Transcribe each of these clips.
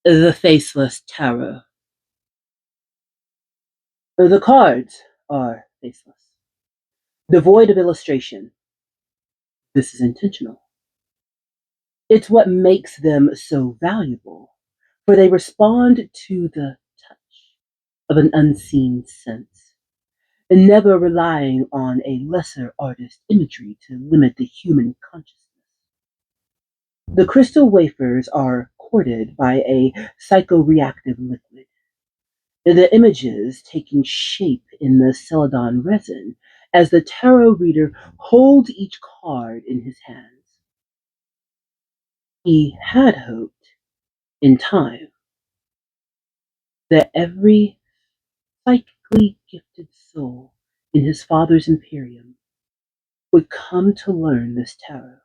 The Faceless Tarot. The cards are faceless, devoid of illustration. This is intentional. It's what makes them so valuable, for they respond to the touch of an unseen sense, and never relying on a lesser artist imagery to limit the human consciousness. The crystal wafers are courted by a psychoreactive liquid, the images taking shape in the celadon resin as the tarot reader holds each card in his hands. He had hoped, in time, that every psychically gifted soul in his father's Imperium would come to learn this tarot.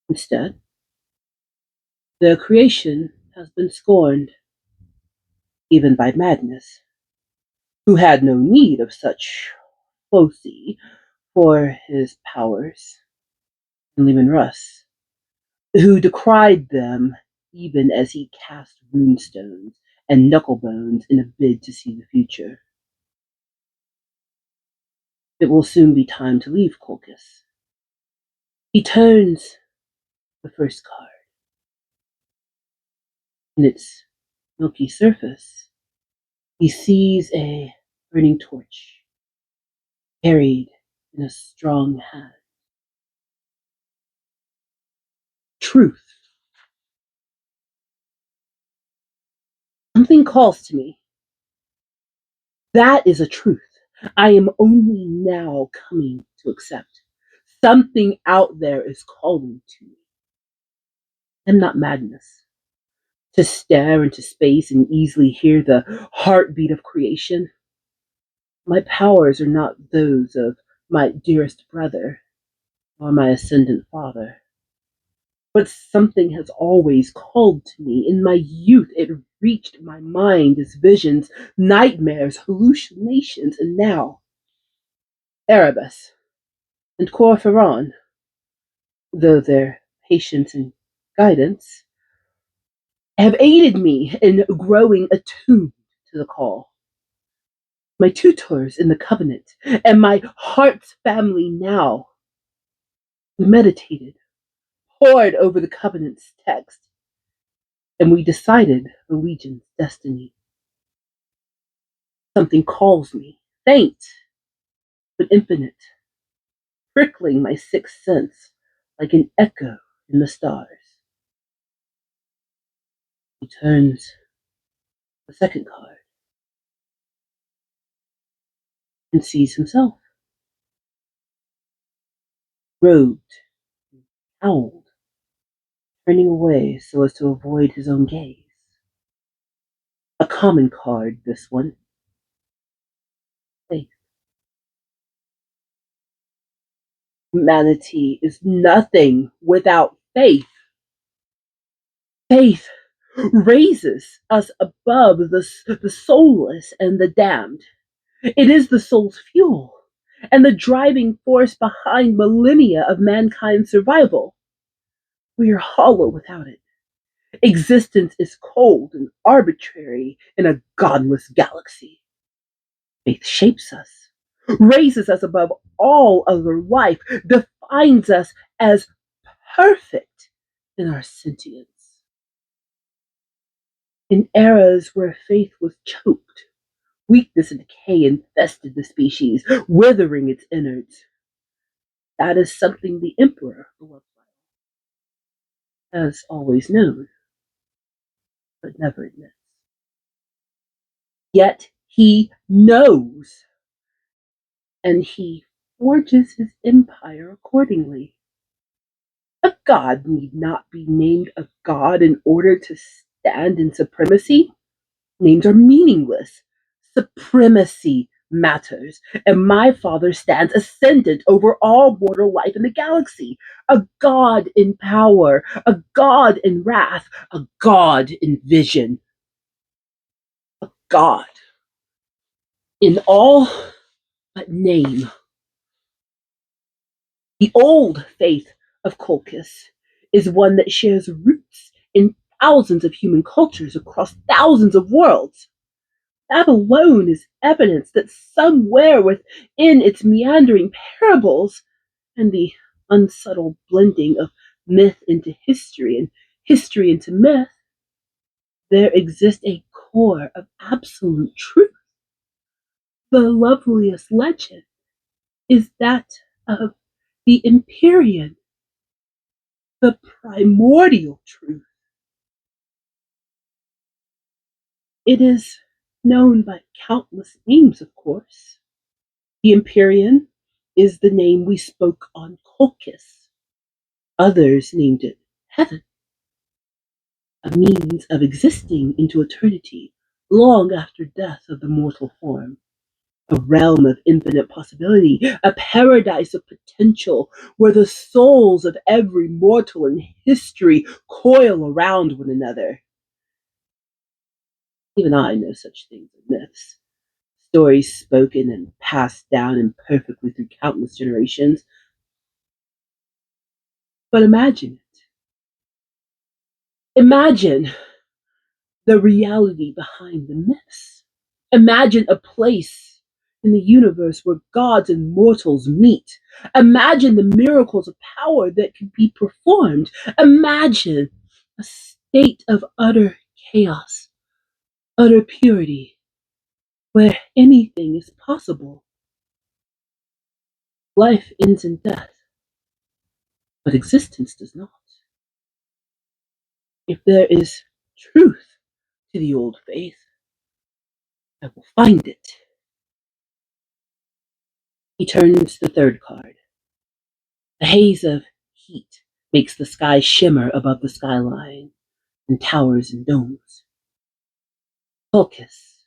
Instead, their creation has been scorned, even by Magnus, who had no need of such foci for his powers, and Lehman Russ, who decried them even as he cast runestones and knucklebones in a bid to see the future. It will soon be time to leave Colchis. He turns the first card. In its milky surface, he sees a burning torch carried in a strong hand. Truth. Something calls to me. That is a truth I am only now coming to accept. Something out there is calling to me. I'm not Magnus. To stare into space and easily hear the heartbeat of creation. My powers are not those of my dearest brother or my ascendant father. But something has always called to me. In my youth, it reached my mind as visions, nightmares, hallucinations, and now Erebus and Corpharon, though their patience and guidance have aided me in growing attuned to the call. My tutors in the covenant and my heart's family now. We meditated, pored over the covenant's text, and we decided the Legion's destiny. Something calls me, faint but infinite, prickling my sixth sense like an echo in the stars. He turns the second card and sees himself, robed, cowled, turning away so as to avoid his own gaze. A common card, this one. Faith. Humanity is nothing without faith. Faith raises us above the soulless and the damned. It is the soul's fuel and the driving force behind millennia of mankind's survival. We are hollow without it. Existence is cold and arbitrary in a godless galaxy. Faith shapes us, raises us above all other life, defines us as perfect in our sentience. In eras where faith was choked, weakness and decay infested the species, withering its innards. That is something the Emperor has always known, but never admits. Yet he knows, and he forges his empire accordingly. A god need not be named a god in order to stand in supremacy. Names are meaningless. Supremacy matters, and my father stands ascendant over all mortal life in the galaxy. A god in power, a god in wrath, a god in vision. A god in all but name. The old faith of Colchis is one that shares roots in thousands of human cultures across thousands of worlds. That alone is evidence that somewhere within its meandering parables and the unsubtle blending of myth into history and history into myth, there exists a core of absolute truth. The loveliest legend is that of the Imperium, the primordial truth. It is known by countless names, of course. The Imperium is the name we spoke on Colchis. Others named it heaven, a means of existing into eternity long after death of the mortal form. A realm of infinite possibility, a paradise of potential where the souls of every mortal in history coil around one another. Even I know such things as myths, stories spoken and passed down imperfectly through countless generations. But imagine it. Imagine the reality behind the myths. Imagine a place in the universe where gods and mortals meet. Imagine the miracles of power that could be performed. Imagine a state of utter chaos, utter purity, where anything is possible. Life ends in death, but existence does not. If there is truth to the old faith, I will find it. He turns the third card. A haze of heat makes the sky shimmer above the skyline and towers and domes. Colchis,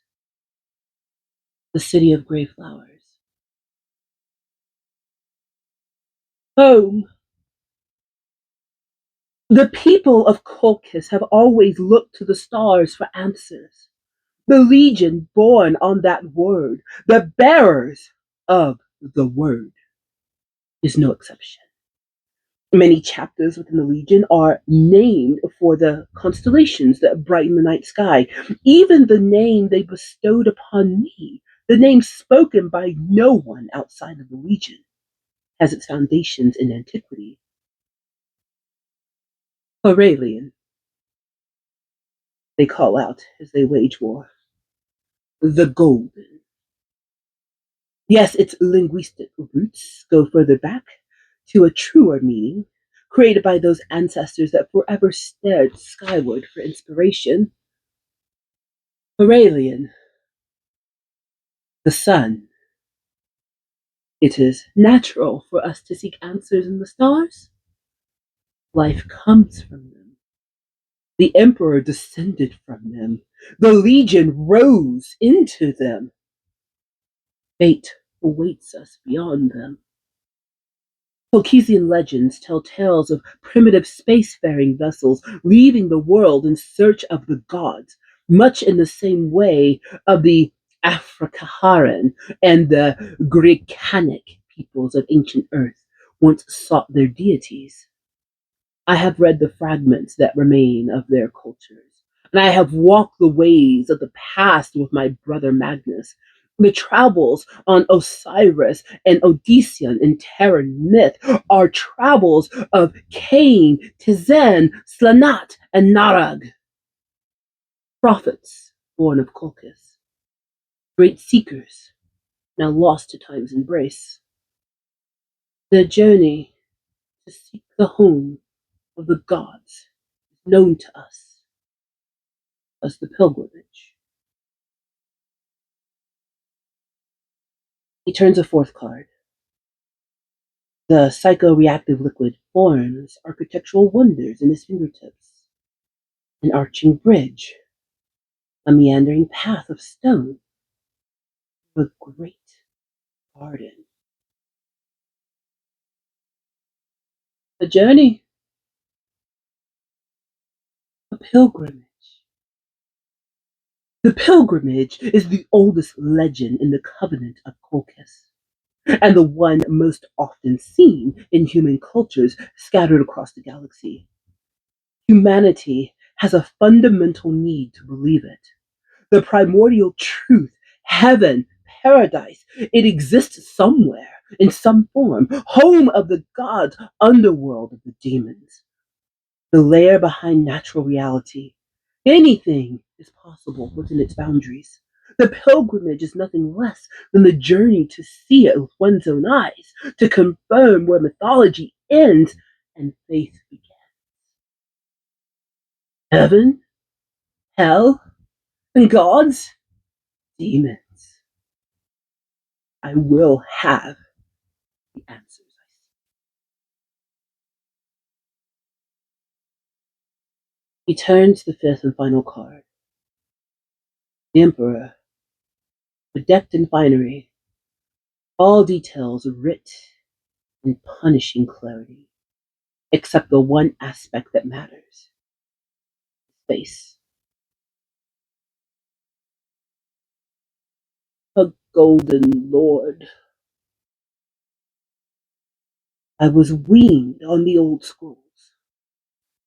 the city of grey flowers. Home. The people of Colchis have always looked to the stars for answers. The legion born on that word, the bearers of the word, is no exception. Many chapters within the Legion are named for the constellations that brighten the night sky. Even the name they bestowed upon me, the name spoken by no one outside of the Legion, has its foundations in antiquity. Aurelian, they call out as they wage war. The Golden. Yes, its linguistic roots go further back to a truer meaning, created by those ancestors that forever stared skyward for inspiration. Aurelian, the sun. It is natural for us to seek answers in the stars. Life comes from them. The emperor descended from them. The legion rose into them. Fate awaits us beyond them. Colchisian legends tell tales of primitive spacefaring vessels leaving the world in search of the gods, much in the same way of the Afrikaharan and the Greekanic peoples of ancient Earth once sought their deities. I have read the fragments that remain of their cultures, and I have walked the ways of the past with my brother Magnus. The travels on Osiris and Odyssean in Terran myth are travels of Cain, Tizen, Slanat, and Narag. Prophets born of Colchis, great seekers, now lost to time's embrace. Their journey to seek the home of the gods is known to us as the pilgrimage. He turns a fourth card. The psychoreactive liquid forms architectural wonders in his fingertips. An arching bridge, a meandering path of stone, a great garden. A journey, a pilgrimage. The pilgrimage is the oldest legend in the covenant of Colchis, and the one most often seen in human cultures scattered across the galaxy. Humanity has a fundamental need to believe it. The primordial truth, heaven, paradise, it exists somewhere, in some form, home of the gods, underworld of the demons, the lair behind natural reality. Anything is possible within its boundaries. The pilgrimage is nothing less than the journey to see it with one's own eyes, to confirm where mythology ends and faith begins. Heaven, hell, and gods, demons. I will have the answers. He turns the fifth and final card. The Emperor, bedecked in finery, all details writ in punishing clarity, except the one aspect that matters: face. A golden lord. I was weaned on the old scrolls.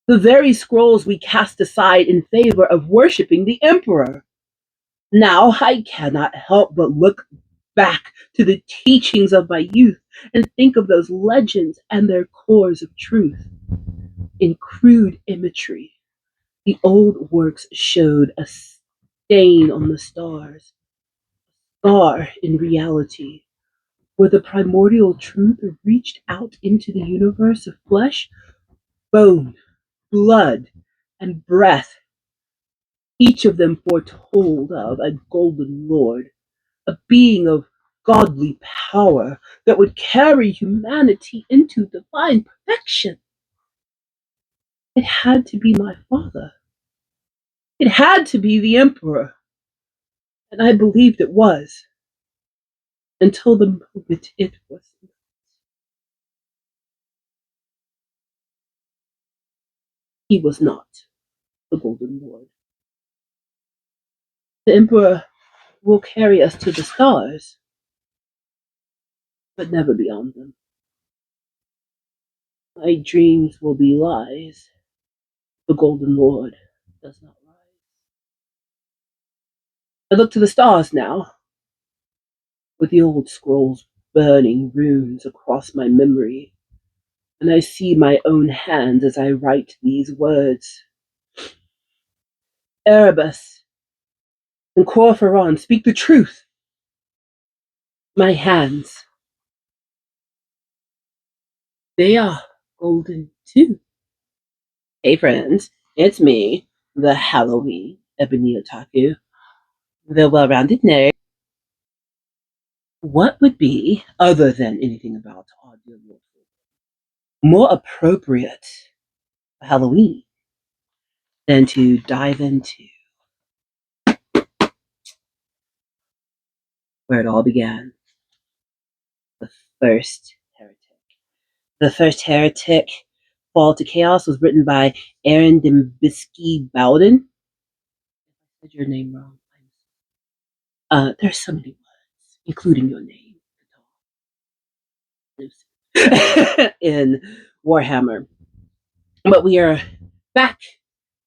The very scrolls we cast aside in favor of worshipping the Emperor. Now I cannot help but look back to the teachings of my youth and think of those legends and their cores of truth. In crude imagery, the old works showed a stain on the stars, scar in reality, where the primordial truth reached out into the universe of flesh, bone, blood, and breath, each of them foretold of a golden lord, a being of godly power that would carry humanity into divine perfection. It had to be my father. It had to be the Emperor. And I believed it was, until the moment it was. He was not the Golden Lord. The Emperor will carry us to the stars, but never beyond them. My dreams will be lies. The Golden Lord does not rise. I look to the stars now, with the old scrolls burning runes across my memory, and I see my own hands as I write these words. Erebus and Corphoron speak the truth. My hands, they are golden too. Hey friends, it's me, the Halloween Ebony Otaku, the well-rounded nerd. What would be, other than anything about audio, more appropriate for Halloween than to dive into where it all began? The first heretic. The first heretic, Fall to Chaos, was written by Aaron Dembisky Bowden. I said your name wrong. There's so many words, including your name, in Warhammer. But we are back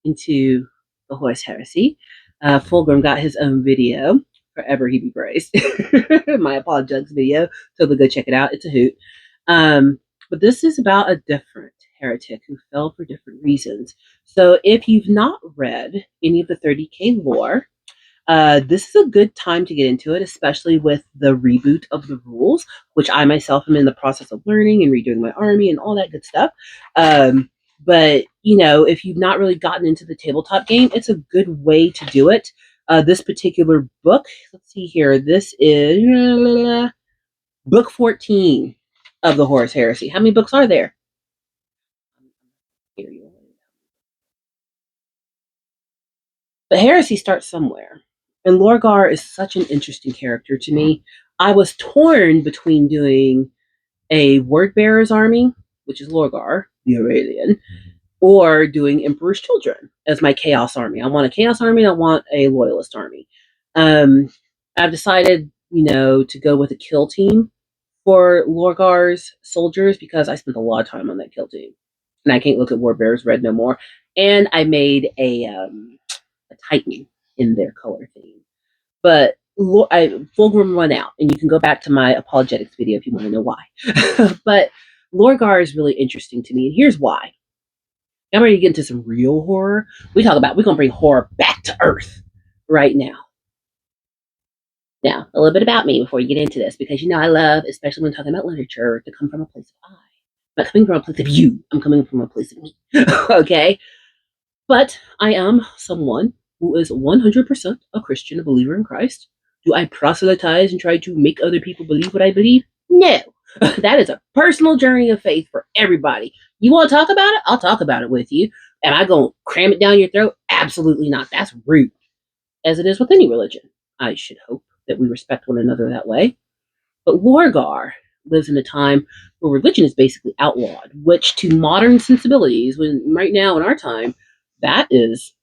into the Horse Heresy. Fulgrim got his own video. Forever he be praised. My apologetics video. So go check it out. It's a hoot. But this is about a different heretic who fell for different reasons. So if you've not read any of the 30K lore, this is a good time to get into it, especially with the reboot of the rules, which I myself am in the process of learning and redoing my army and all that good stuff. But, you know, if you've not really gotten into the tabletop game, it's a good way to do it. This particular book, let's see here, this is book 14 of the Horus Heresy. How many books are there? But heresy starts somewhere. And Lorgar is such an interesting character to me. I was torn between doing a Word Bearer's army, which is Lorgar, the Aurelian, or doing Emperor's Children as my Chaos army. I want a Chaos army, I want a Loyalist army. I've decided, you know, to go with a kill team for Lorgar's soldiers because I spent a lot of time on that kill team. And I can't look at Word Bearer's Red no more. And I made a Titan in their color theme. But Fulgrim won out, and you can go back to my apologetics video if you want to know why. But Lorgar is really interesting to me, and here's why. I'm ready to get into some real horror. We're gonna bring horror back to Earth right now. Now, a little bit about me before you get into this, because I love, especially when talking about literature, to come from a place of I. I'm not coming from a place of you. I'm coming from a place of me. Okay? But I am someone who is 100% a Christian, a believer in Christ. Do I proselytize and try to make other people believe what I believe? No. That is a personal journey of faith for everybody. You want to talk about it? I'll talk about it with you. Am I going to cram it down your throat? Absolutely not. That's rude, as it is with any religion. I should hope that we respect one another that way. But Lorgar lives in a time where religion is basically outlawed, which to modern sensibilities, when right now in our time, that is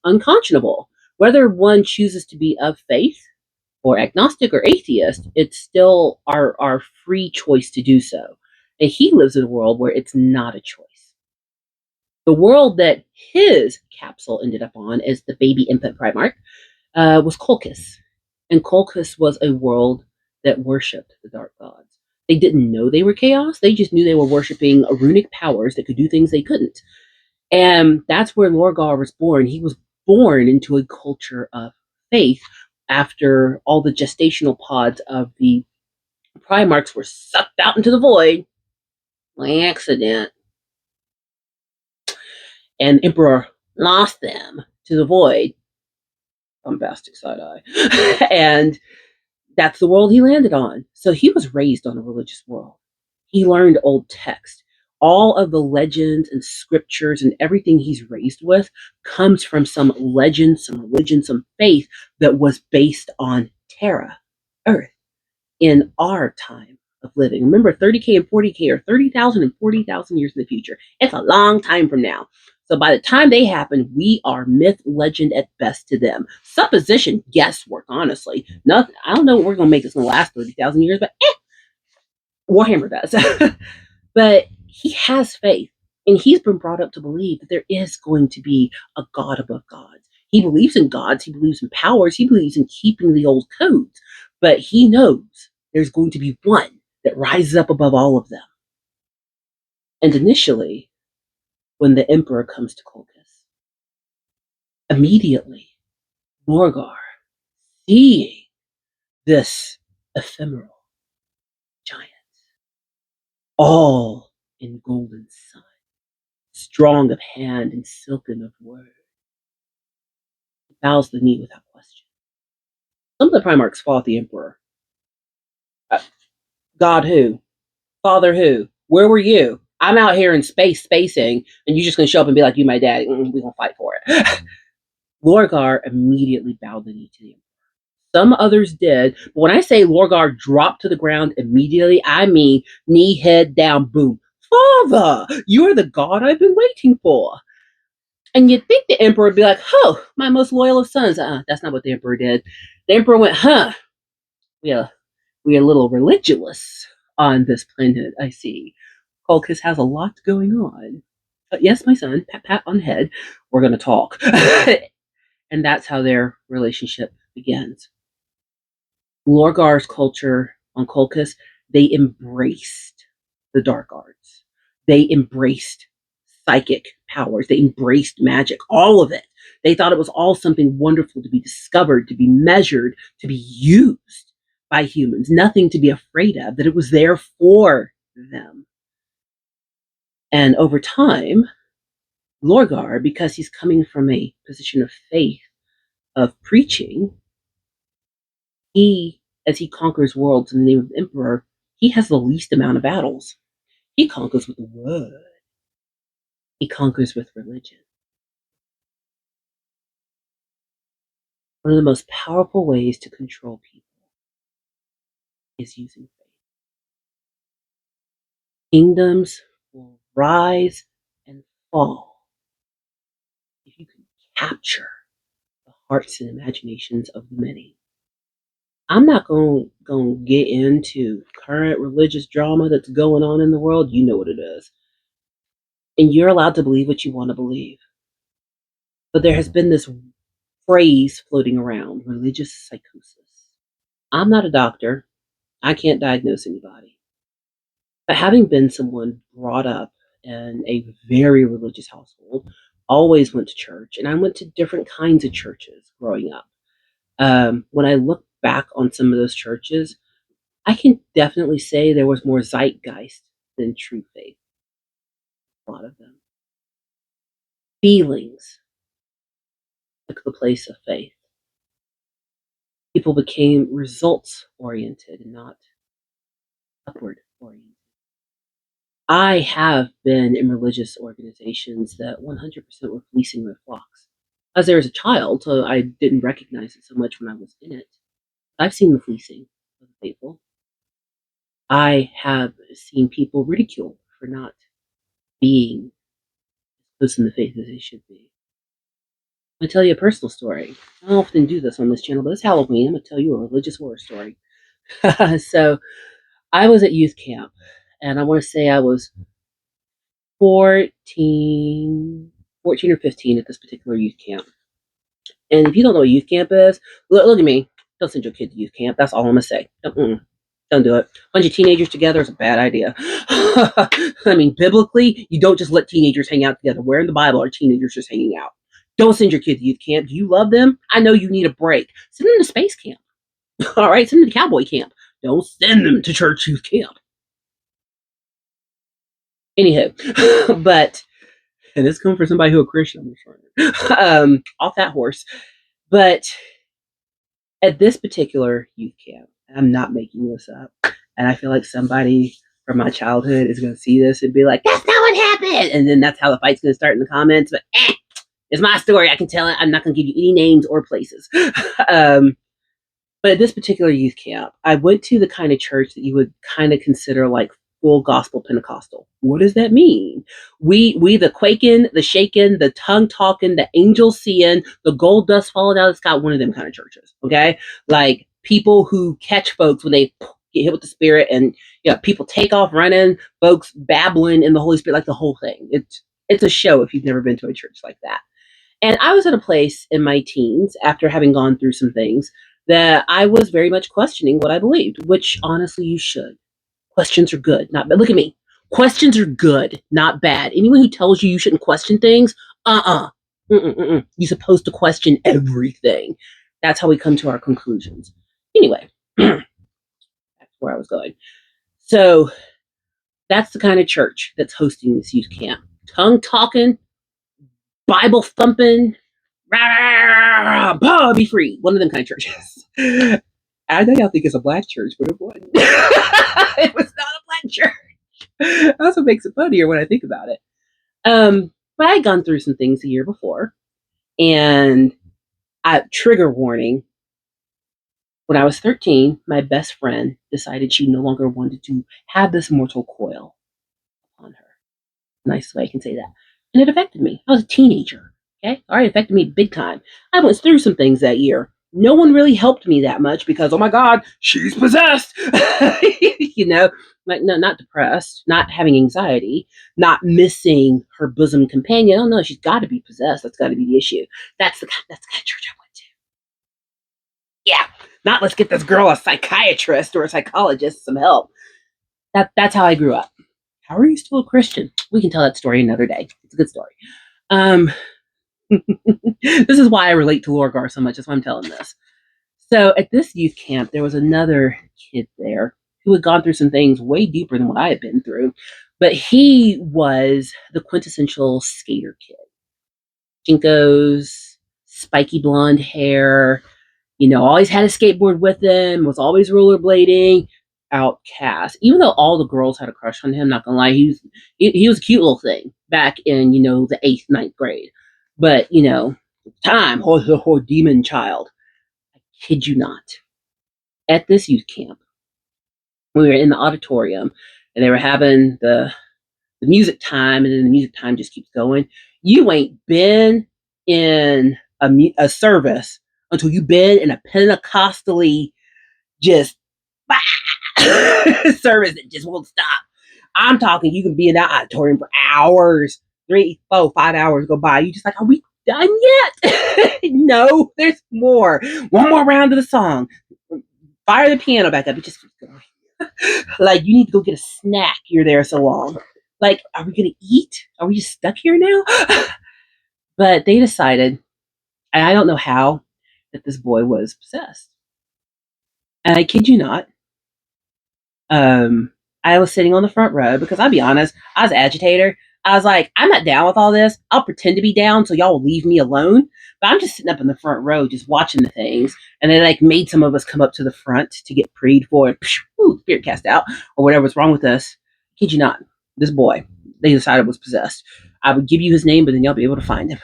unconscionable. Whether one chooses to be of faith or agnostic or atheist, it's still our free choice to do so. And he lives in a world where it's not a choice. The world that his capsule ended up on as the baby infant Primarch was Colchis. And Colchis was a world that worshipped the dark gods. They didn't know they were chaos. They just knew they were worshiping runic powers that could do things they couldn't. And that's where Lorgar was born. He was born into a culture of faith after all the gestational pods of the Primarchs were sucked out into the void by accident. And the Emperor lost them to the void. Bombastic side eye. And that's the world he landed on. So he was raised on a religious world. He learned old text. All of the legends and scriptures and everything he's raised with comes from some legend, some religion, some faith that was based on Terra, Earth, in our time of living. Remember, 30K and 40K are 30,000 and 40,000 years in the future. It's a long time from now. So by the time they happen, we are myth, legend at best to them. Supposition, guesswork, honestly. Nothing. I don't know what we're going to make this going to last 30,000 years, but Warhammer does. But he has faith, and he's been brought up to believe that there is going to be a God above gods. He believes in gods, he believes in powers, he believes in keeping the old codes, but he knows there's going to be one that rises up above all of them. And initially, when the Emperor comes to Colchis, immediately, Morgar, seeing this ephemeral giant, all in golden sun, strong of hand and silken of word, bows the knee without question. Some of the Primarchs fought the Emperor. Uh, God who? Father who? Where were you? I'm out here in space spacing, and you're just going to show up and be like, you my daddy. We're going to fight for it. Lorgar immediately bowed the knee to the Emperor. Some others did, but when I say Lorgar dropped to the ground immediately, I mean knee, head down, boom. Father, you're the god I've been waiting for. And you'd think the Emperor would be like, oh, my most loyal of sons. That's not what the Emperor did. The Emperor went, we are a little religious on this planet, I see. Colchis has a lot going on. But yes, my son, pat pat on the head, we're going to talk. And that's how their relationship begins. Lorgar's culture on Colchis, they embraced the dark arts. They embraced psychic powers. They embraced magic, all of it. They thought it was all something wonderful to be discovered, to be measured, to be used by humans, nothing to be afraid of, that it was there for them. And over time, Lorgar, because he's coming from a position of faith, of preaching, as he conquers worlds in the name of the Emperor, he has the least amount of battles. He conquers with the word. He conquers with religion. One of the most powerful ways to control people is using faith. Kingdoms will rise and fall if you can capture the hearts and imaginations of the many. I'm not going to get into current religious drama that's going on in the world. You know what it is. And you're allowed to believe what you want to believe. But there has been this phrase floating around, religious psychosis. I'm not a doctor. I can't diagnose anybody. But having been someone brought up in a very religious household, always went to church, and I went to different kinds of churches growing up. When I look back on some of those churches, I can definitely say there was more zeitgeist than true faith. A lot of them. Feelings took the place of faith. People became results oriented and not upward oriented. I have been in religious organizations that 100% were fleecing their flocks. As there was a child, so I didn't recognize it so much when I was in it. I've seen the fleecing of the faithful. I have seen people ridiculed for not being close in the faith as they should be. I'm going to tell you a personal story. I don't often do this on this channel, but it's Halloween. I'm going to tell you a religious horror story. So I was at youth camp, and I want to say I was 14 or 15 at this particular youth camp. And if you don't know what youth camp is, look at me. Don't send your kid to youth camp. That's all I'm going to say. Don't do it. A bunch of teenagers together is a bad idea. I mean, biblically, you don't just let teenagers hang out together. Where in the Bible are teenagers just hanging out? Don't send your kid to youth camp. Do you love them? I know you need a break. Send them to space camp. All right, send them to cowboy camp. Don't send them to church youth camp. Anywho, but, and this comes from somebody who a Christian, off that horse. But at this particular youth camp, I'm not making this up, and I feel like somebody from my childhood is going to see this and be like, "That's not what happened," and then that's how the fight's going to start in the comments. But it's my story. I can tell it. I'm not going to give you any names or places. But at this particular youth camp, I went to the kind of church that you would kind of consider like full gospel Pentecostal. What does that mean? We the quaking, the shaking, the tongue talking, the angel seeing, the gold dust falling out of the sky, one of them kind of churches. Okay. Like people who catch folks when they get hit with the spirit, and people take off running, folks babbling in the Holy Spirit, like the whole thing. It's a show if you've never been to a church like that. And I was at a place in my teens after having gone through some things that I was very much questioning what I believed, which honestly you should. Questions are good, not bad. Look at me. Questions are good, not bad. Anyone who tells you you shouldn't question things, you're supposed to question everything. That's how we come to our conclusions. Anyway, that's where I was going. So that's the kind of church that's hosting this youth camp. Tongue talking, Bible thumping, be free. One of them kind of churches. I know y'all think it's a black church, but it wasn't. It was not a black church. That's what makes it funnier when I think about it. But I had gone through some things the year before, and trigger warning. When I was 13, my best friend decided she no longer wanted to have this mortal coil on her. Nice way I can say that. And it affected me. I was a teenager. Okay? All right, it affected me big time. I went through some things that year. No one really helped me that much because, oh my God, she's possessed. Like, no, not depressed, not having anxiety, not missing her bosom companion. Oh no, she's got to be possessed. That's got to be the issue. That's the kind of church I went to. Yeah, not let's get this girl a psychiatrist or a psychologist some help. That's how I grew up. How are you still a Christian? We can tell that story another day. It's a good story. This is why I relate to Lorgar so much. That's why I'm telling this. So at this youth camp, there was another kid there who had gone through some things way deeper than what I had been through. But he was the quintessential skater kid. Jinkos, spiky blonde hair, always had a skateboard with him, was always rollerblading, outcast. Even though all the girls had a crush on him, not gonna lie, he was a cute little thing back in, the 8th, 9th grade. But, time, whole demon child. I kid you not. At this youth camp, we were in the auditorium and they were having the music time, and then the music time just keeps going. You ain't been in a service until you've been in a Pentecostally just service that just won't stop. I'm talking, you can be in that auditorium for hours, 3, 4, 5 hours go by. You just like, are we done yet. No, there's more. One more round of the song. Fire the piano back up. It just keeps going. Like, you need to go get a snack. You're there so long. Like, are we going to eat? Are we just stuck here now? But they decided, and I don't know how, that this boy was possessed. And I kid you not, um, I was sitting on the front row because I'll be honest, I was an agitator. I was like, I'm not down with all this. I'll pretend to be down so y'all will leave me alone. But I'm just sitting up in the front row, just watching the things. And they like made some of us come up to the front to get prayed for and spirit cast out or whatever was wrong with us. Kid you not, this boy, they decided was possessed. I would give you his name, but then y'all be able to find him.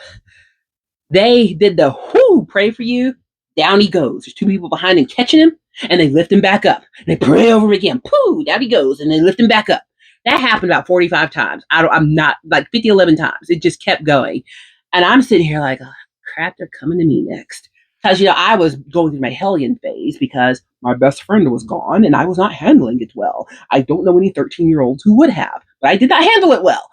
They did the whoo, pray for you. Down he goes. There's two people behind him catching him, and they lift him back up. And they pray over him again. Pooh, down he goes, and they lift him back up. That happened about 45 times. I'm not like 50, 11 times. It just kept going. And I'm sitting here like, oh, crap, they're coming to me next. Because, I was going through my hellion phase because my best friend was gone and I was not handling it well. I don't know any 13-year-olds who would have, but I did not handle it well.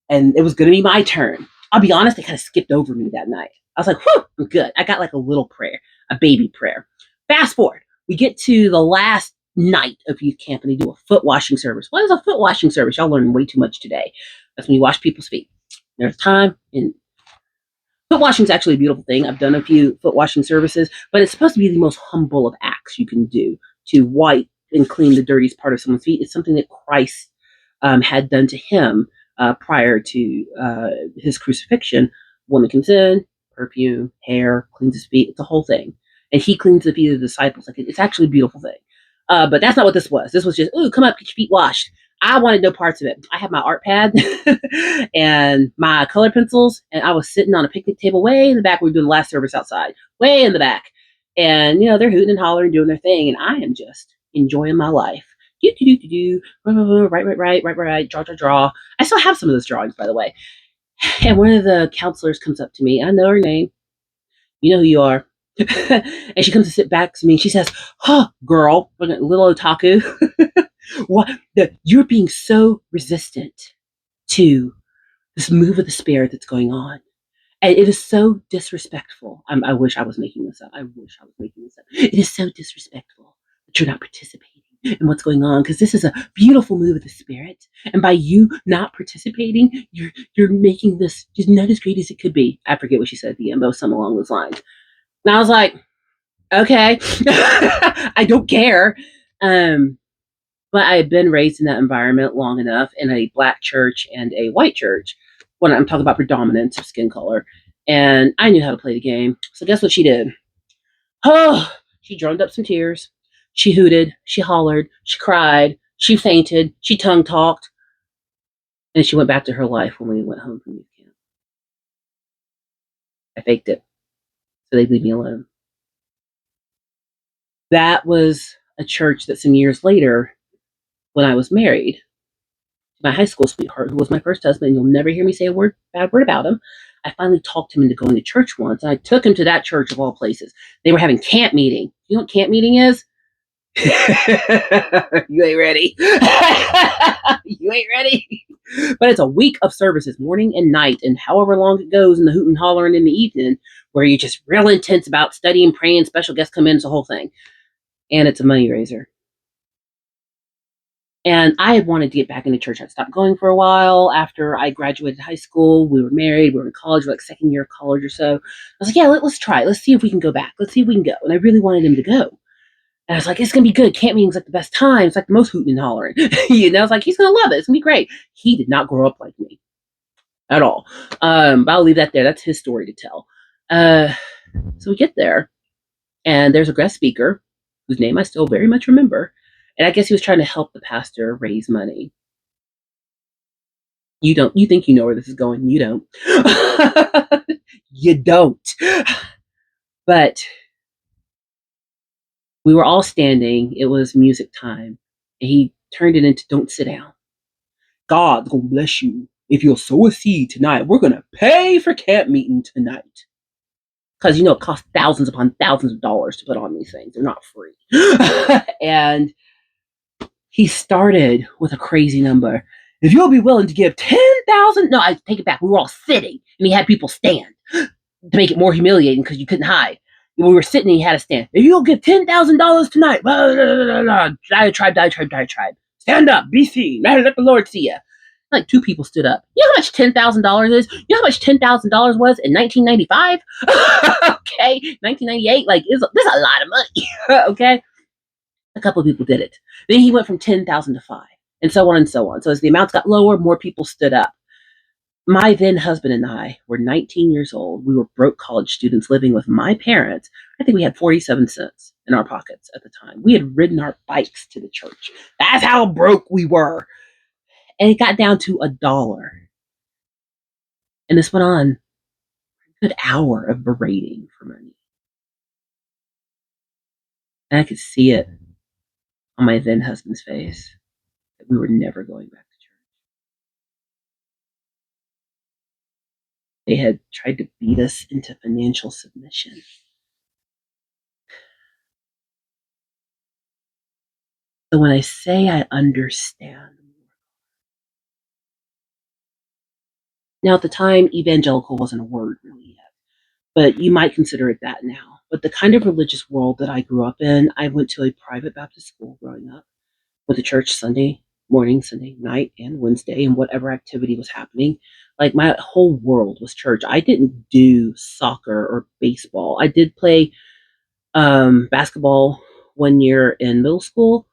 And it was going to be my turn. I'll be honest, they kind of skipped over me that night. I was like, whew, I'm good. I got like a little prayer, a baby prayer. Fast forward, we get to the last night of youth camp and they do a foot washing service. What is a foot washing service? Y'all learning way too much today. That's when you wash people's feet. There's time, and foot washing is actually a beautiful thing. I've done a few foot washing services, but it's supposed to be the most humble of acts you can do to wipe and clean the dirtiest part of someone's feet. It's something that Christ had done to him prior to his crucifixion. Woman comes in, perfume, hair, cleans his feet. It's a whole thing. And he cleans the feet of the disciples. Like, it's actually a beautiful thing. But that's not what this was. This was just, ooh, come up, get your feet washed. I wanted no parts of it. I had my art pad and my color pencils, and I was sitting on a picnic table way in the back. We were doing the last service outside, way in the back. And, they're hooting and hollering, doing their thing, and I am just enjoying my life. Right, draw. I still have some of those drawings, by the way. And one of the counselors comes up to me. I know her name. You know who you are. And she comes to sit back to me and she says, "Oh, girl, little otaku, what? You're being so resistant to this move of the spirit that's going on. And it is so disrespectful." I wish I was making this up. It is so disrespectful that you're not participating in what's going on, because this is a beautiful move of the spirit. And by you not participating, you're making this just not as great as it could be. I forget what she said at the end, but it was something along those lines. And I was like, okay, I don't care. But I had been raised in that environment long enough in a black church and a white church, when I'm talking about predominance of skin color. And I knew how to play the game. So guess what she did? Oh, she droned up some tears. She hooted. She hollered. She cried. She fainted. She tongue talked. And she went back to her life when we went home from youth camp. I faked it so they'd leave me alone. That was a church that some years later, when I was married, my high school sweetheart, who was my first husband, you'll never hear me say a bad word about him. I finally talked him into going to church once, and I took him to that church of all places. They were having camp meeting. You know what camp meeting is? You ain't ready. You ain't ready. But it's a week of services, morning and night, and however long it goes in the hoot and hollering in the evening, where you're just real intense about studying, praying, special guests come in, it's a whole thing. And it's a money raiser. And I had wanted to get back into church. I'd stopped going for a while after I graduated high school. We were married. We were in college. We were like second year of college or so. I was like, yeah, let's try it. Let's see if we can go back. Let's see if we can go. And I really wanted him to go. And I was like, it's going to be good. Camp meeting's like the best time. It's like the most hooting and hollering. I was like, he's going to love it. It's going to be great. He did not grow up like me at all. But I'll leave that there. That's his story to tell. So we get there, and there's a guest speaker whose name I still very much remember. And I guess he was trying to help the pastor raise money. You think you know where this is going. You don't. You don't. But we were all standing. It was music time. And he turned it into, "Don't sit down. God's going to bless you. If you'll sow a seed tonight, we're going to pay for camp meeting tonight." Because, it costs thousands upon thousands of dollars to put on these things. They're not free. And he started with a crazy number. "If you'll be willing to give 10,000, no, I take it back. We were all sitting, and he had people stand. to make it more humiliating because you couldn't hide. We were sitting and he had a stand. If you'll give $10,000 tonight, blah, blah, blah, blah, diatribe. Stand up, be seen, let the Lord see you. Like two people stood up. You know how much $10,000 is? You know how much $10,000 was in 1995? Okay, 1998. Like, there's a lot of money. Okay, a couple of people did it. Then he went from 10,000 to 5, and so on and so on. So as the amounts got lower, more people stood up. My then husband and I were 19 years old. We were broke college students living with my parents. I think we had 47 cents in our pockets at the time. We had ridden our bikes to the church. That's how broke we were. And it got down to $1. And this went on a good hour of berating for money. And I could see it on my then husband's face that we were never going back to church. They had tried to beat us into financial submission. So when I say I understand, now at the time, evangelical wasn't a word really yet, but you might consider it that now. But the kind of religious world that I grew up in, I went to a private Baptist school growing up, went to church Sunday morning, Sunday night, and Wednesday, and whatever activity was happening. Like my whole world was church. I didn't do soccer or baseball. I did play basketball 1 year in middle school,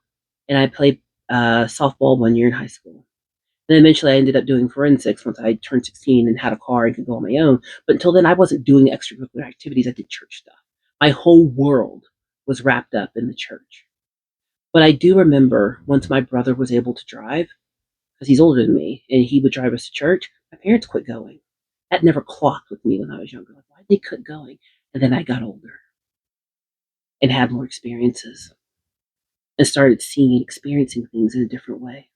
and I played softball 1 year in high school. And eventually I ended up doing forensics once I turned 16 and had a car and could go on my own. But until then, I wasn't doing extracurricular activities. I did church stuff. My whole world was wrapped up in the church. But I do remember once my brother was able to drive, because he's older than me, and he would drive us to church, my parents quit going. That never clocked with me when I was younger. Like, why did they quit going? And then I got older and had more experiences and started seeing and experiencing things in a different way.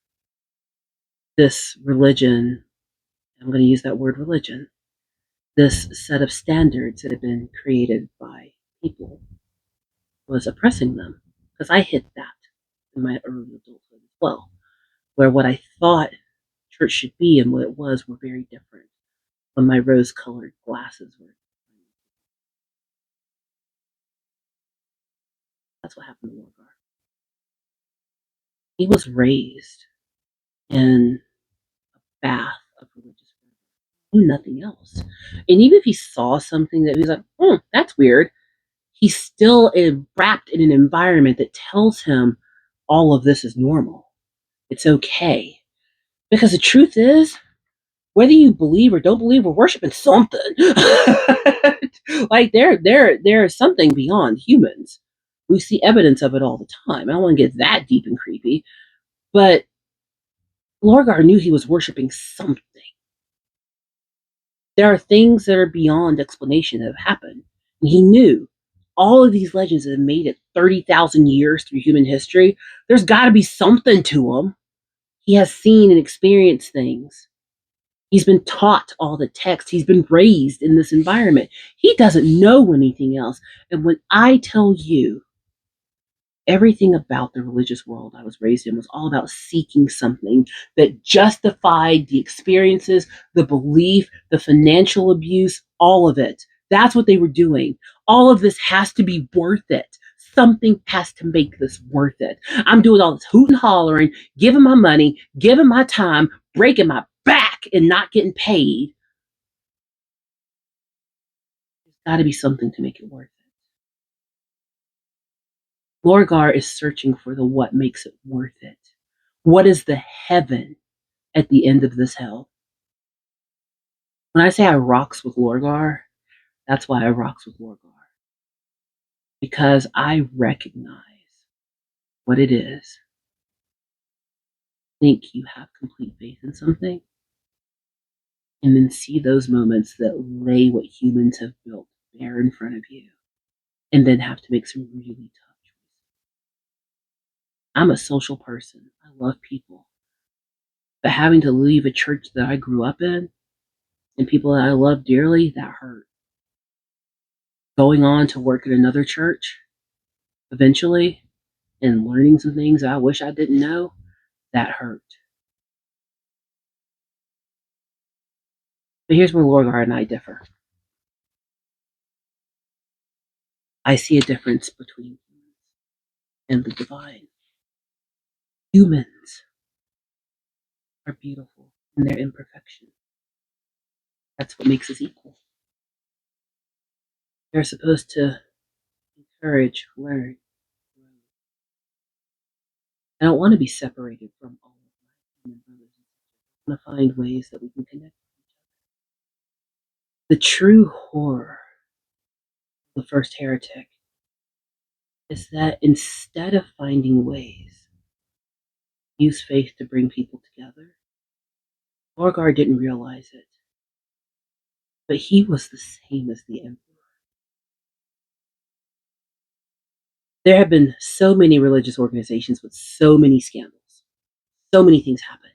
This religion, I'm going to use that word religion, this set of standards that had been created by people was oppressing them. Because I hit that in my early adulthood as well, where what I thought church should be and what it was were very different when my rose colored glasses were. That's what happened to Morgar. He was raised in a bath of religious freedom. He knew nothing else. And even if he saw something that he was like, that's weird, he's still wrapped in an environment that tells him all of this is normal. It's okay. Because the truth is, whether you believe or don't believe, we're worshiping something. Like there is something beyond humans. We see evidence of it all the time. I don't want to get that deep and creepy, but Lorgar knew he was worshiping something. There are things that are beyond explanation that have happened. And he knew all of these legends that have made it 30,000 years through human history. There's got to be something to them. He has seen and experienced things. He's been taught all the text. He's been raised in this environment. He doesn't know anything else. And when I tell you everything about the religious world I was raised in was all about seeking something that justified the experiences, the belief, the financial abuse, all of it. That's what they were doing. All of this has to be worth it. Something has to make this worth it. I'm doing all this hoot and hollering, giving my money, giving my time, breaking my back, and not getting paid. There's got to be something to make it worth it. Lorgar is searching for the what makes it worth it. What is the heaven at the end of this hell? When I say I rocks with Lorgar, that's why I rocks with Lorgar. Because I recognize what it is. Think you have complete faith in something, and then see those moments that lay what humans have built bare in front of you, and then have to make some really tough choices. I'm a social person. I love people. But having to leave a church that I grew up in and people that I love dearly, that hurt. Going on to work at another church eventually and learning some things I wish I didn't know, that hurt. But here's where Lorgar and I differ. I see a difference between humans and the divine. Humans are beautiful in their imperfection. That's what makes us equal. They're supposed to encourage, learn, grow. I don't want to be separated from all of my human brothers. I want to find ways that we can connect. The true horror of the first heretic is that instead of finding ways to use faith to bring people together, Morgar didn't realize it, but he was the same as the Emperor. There have been so many religious organizations with so many scandals. So many things happen.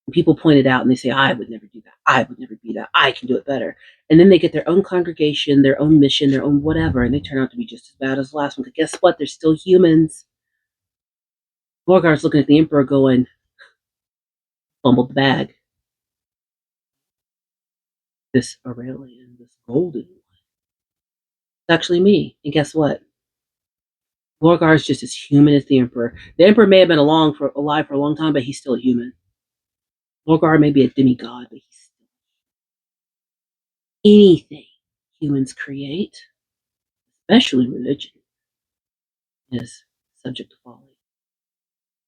And people point it out and they say, I would never do that. I would never be that. I can do it better. And then they get their own congregation, their own mission, their own whatever, and they turn out to be just as bad as the last one. But guess what? They're still humans. Morgar's looking at the Emperor going, fumbled the bag. This Aurelian, this golden one. It's actually me. And guess what? Lorgar is just as human as the Emperor. The Emperor may have been alive for a long time, but he's still a human. Lorgar may be a demigod, but he's still anything humans create, especially religion, is subject to folly.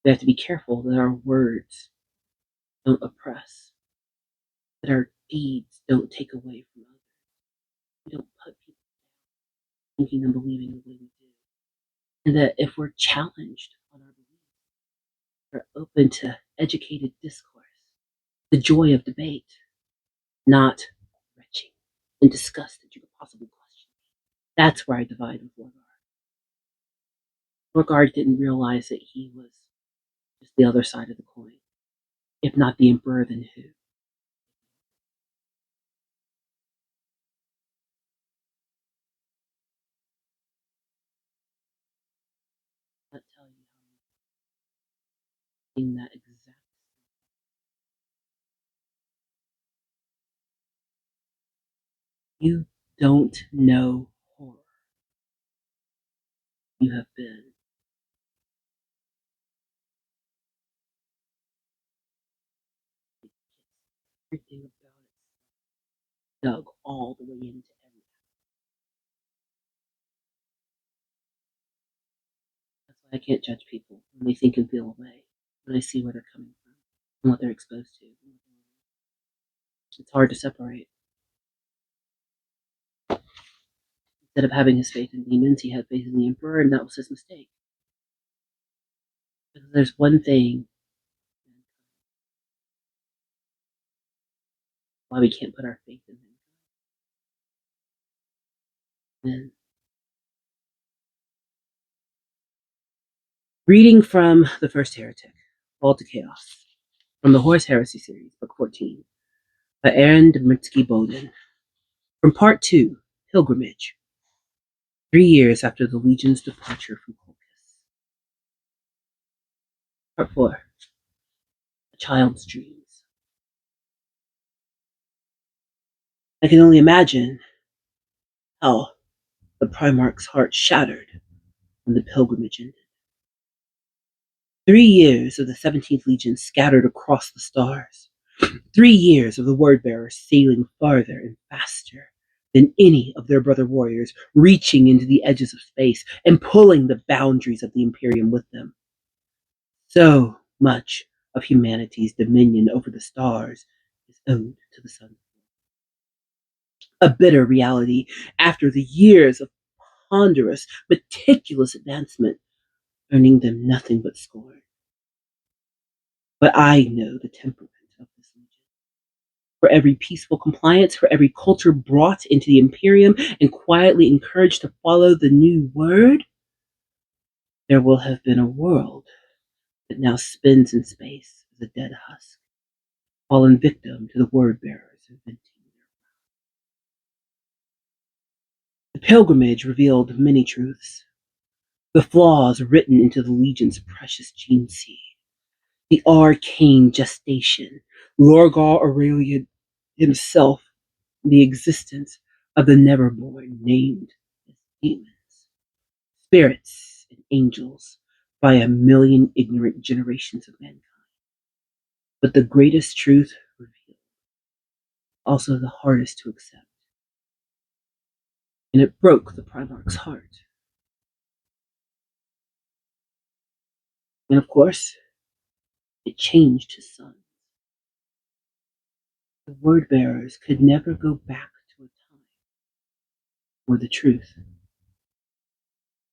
We have to be careful that our words don't oppress, that our deeds don't take away from others. We don't put people thinking and believing the way we do. And that if we're challenged on our beliefs, we're open to educated discourse, the joy of debate, not retching and disgust that you could possibly question. That's where I divide with Lorgar. Lorgar didn't realize that he was just the other side of the coin. If not the Emperor, then who? I'll tell you how in that exact you don't know horror. You have been everything about it dug all the way into everything. That's why I can't judge people when they think and feel a way, when I see where they're coming from and what they're exposed to. It's hard to separate. Instead of having his faith in demons, he had faith in the Emperor, and that was his mistake. Because there's one thing why we can't put our faith in him. And reading from the first Heretic, Fall to Chaos, from the Horus Heresy series, Book 14, by Aaron Dmitsky Bowden. From Part 2, Pilgrimage, 3 years after the Legion's departure from Colchis. Part 4, A Child's Dreams. I can only imagine how the Primarch's heart shattered when the pilgrimage ended. 3 years of the 17th Legion scattered across the stars. 3 years of the Wordbearers sailing farther and faster than any of their brother warriors, reaching into the edges of space and pulling the boundaries of the Imperium with them. So much of humanity's dominion over the stars is owed to the sun. A bitter reality after the years of ponderous, meticulous advancement, earning them nothing but scorn. But I know the temperament of this legion. For every peaceful compliance, for every culture brought into the Imperium and quietly encouraged to follow the new word, there will have been a world that now spins in space as a dead husk, fallen victim to the word bearers inventing their. The pilgrimage revealed many truths, the flaws written into the Legion's precious gene seed, the arcane gestation, Lorgar Aurelian himself, the existence of the never-born named as demons. spirits and angels by a million ignorant generations of mankind. But the greatest truth revealed, also the hardest to accept, and it broke the Primarch's heart. And of course, it changed his son. The word bearers could never go back to a time for the truth.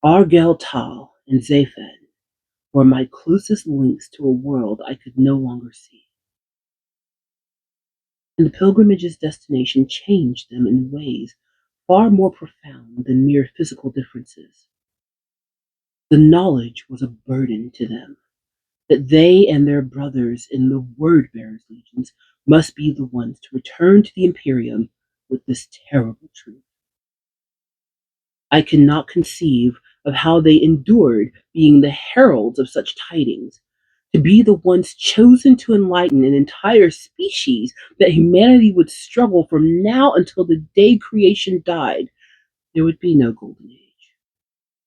Argel Tal and Zaphen were my closest links to a world I could no longer see. And the pilgrimage's destination changed them in ways far more profound than mere physical differences. The knowledge was a burden to them that they and their brothers in the Word Bearers legions must be the ones to return to the Imperium with this terrible truth. I cannot conceive of how they endured being the heralds of such tidings, to be the ones chosen to enlighten an entire species that humanity would struggle from now until the day creation died. There would be no golden age,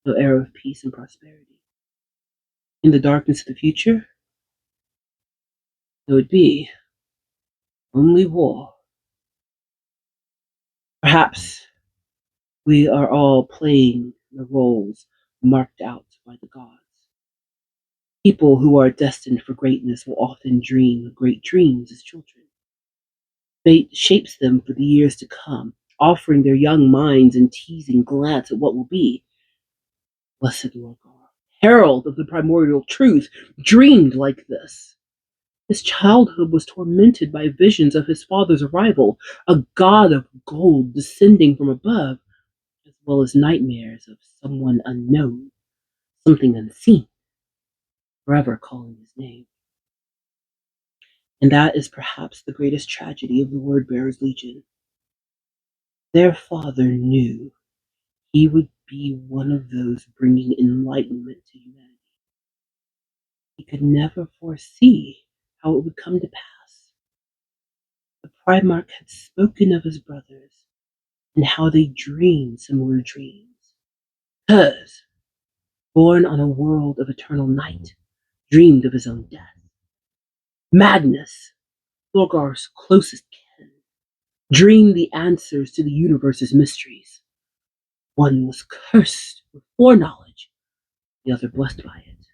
no era of peace and prosperity. In the darkness of the future, there would be only war. Perhaps we are all playing the roles marked out by the gods. People who are destined for greatness will often dream great dreams as children. Fate shapes them for the years to come, offering their young minds a teasing glance at what will be. Blessed Lorgar, herald of the primordial truth, dreamed like this. His childhood was tormented by visions of his father's arrival, a god of gold descending from above, as well as nightmares of someone unknown, something unseen, forever calling his name. And that is perhaps the greatest tragedy of the Word Bearers Legion. Their father knew he would be one of those bringing enlightenment to humanity. He could never foresee how it would come to pass. The Primarch had spoken of his brothers and how they dreamed similar dreams. Hers, born on a world of eternal night, dreamed of his own death. Magnus, Lorgar's closest kin, dreamed the answers to the universe's mysteries. One was cursed with foreknowledge, the other blessed by it.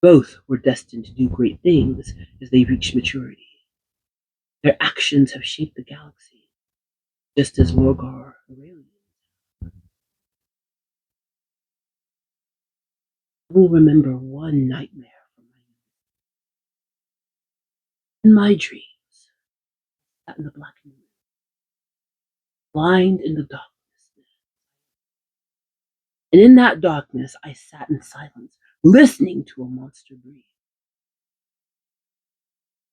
Both were destined to do great things as they reached maturity. Their actions have shaped the galaxy, just as Lorgar Aurelian. I will remember one nightmare from my youth. In my dreams, I sat in the blackened room, blind in the darkness. And in that darkness, I sat in silence, listening to a monster breathe.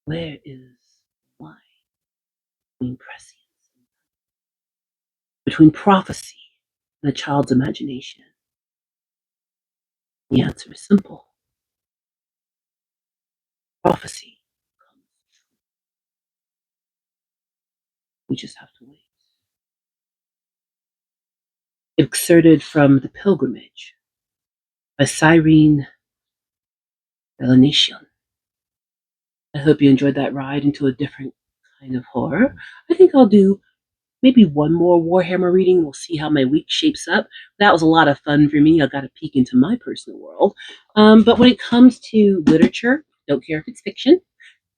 Where is the line between prescience and between prophecy and a child's imagination? The answer is simple. Prophecy comes true. We just have to wait. Excerpted from The Pilgrimage by Cyrene Belanician. I hope you enjoyed that ride into a different kind of horror. I think I'll do maybe one more Warhammer reading. We'll see how my week shapes up. That was a lot of fun for me. I got a peek into my personal world. But when it comes to literature, don't care if it's fiction,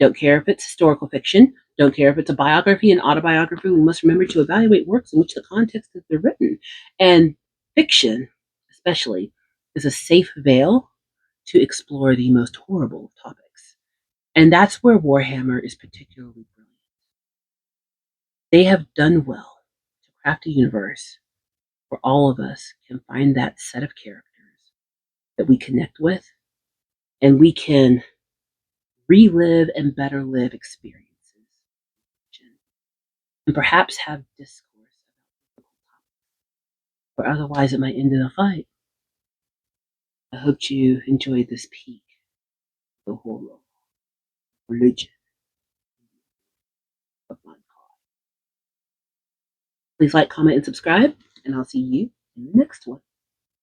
don't care if it's historical fiction, don't care if it's a biography and autobiography. We must remember to evaluate works in which the context that they're written. And fiction, especially, is a safe veil to explore the most horrible of topics. And that's where Warhammer is particularly brilliant. They have done well to craft a universe where all of us can find that set of characters that we connect with, and we can relive and better live experiences, and perhaps have discourse about topics, or otherwise it might end in a fight. I hope you enjoyed this peek of the horror, religion of my God. Please like, comment, and subscribe, and I'll see you in the next one.